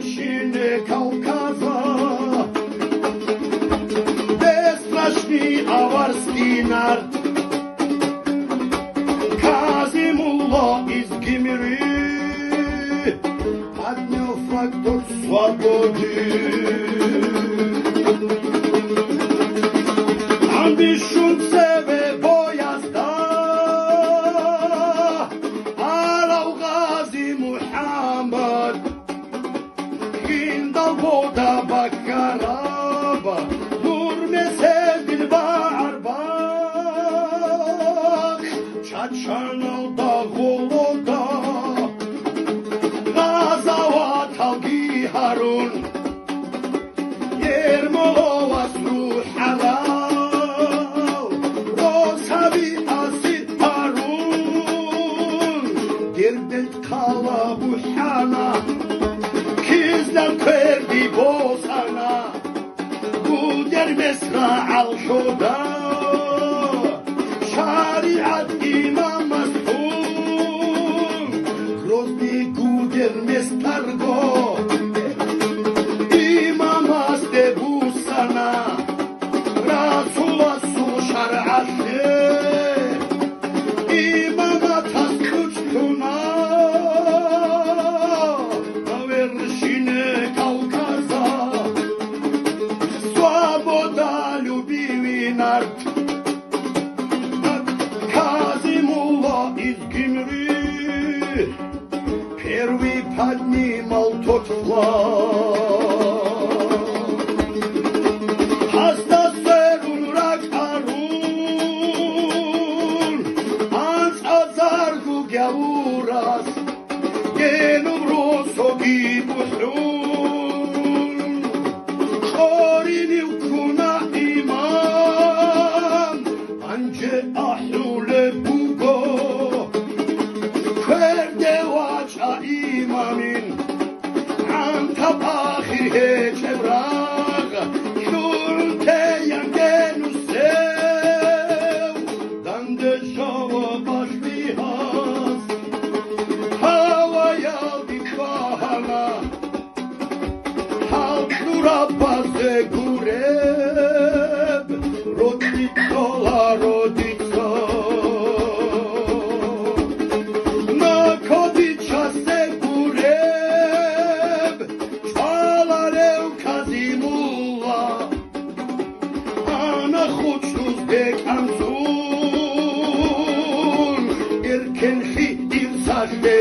вершины Кавказа. Бесстрашный аварский народ, Казимулла из Гимиры поднял флаг от свободы. Там бесшумцевые поезда, Алау Гази Мухаммад, Хиндал Бода Бакараба, Нурмесе Дилбарбак, Чачанал да Голода, Газават Алги Харун, Ермолова Срухала, Kala bu yana, kizler verdi bozana, bu der mesra al şoda, şariat imam masum, grozny guder mestargo, imam aste bu sana, Rasulullah su şar'aşı, imama tas kıçtuna, Казимулла из Гимри первый поднимал тот флаг. Хастасерун рак арун, анс азаргу гявурас, генум росоги бухрун, шоринил куна имам, анже ahlule bugo, kverde vaça imamin, anta bahir hiç evrak, şurte yangenu sev, dande şava baş bihaz, havaya dikvahana, halk nurabazı gureb, rodit dola rodit. Erken hidir saçte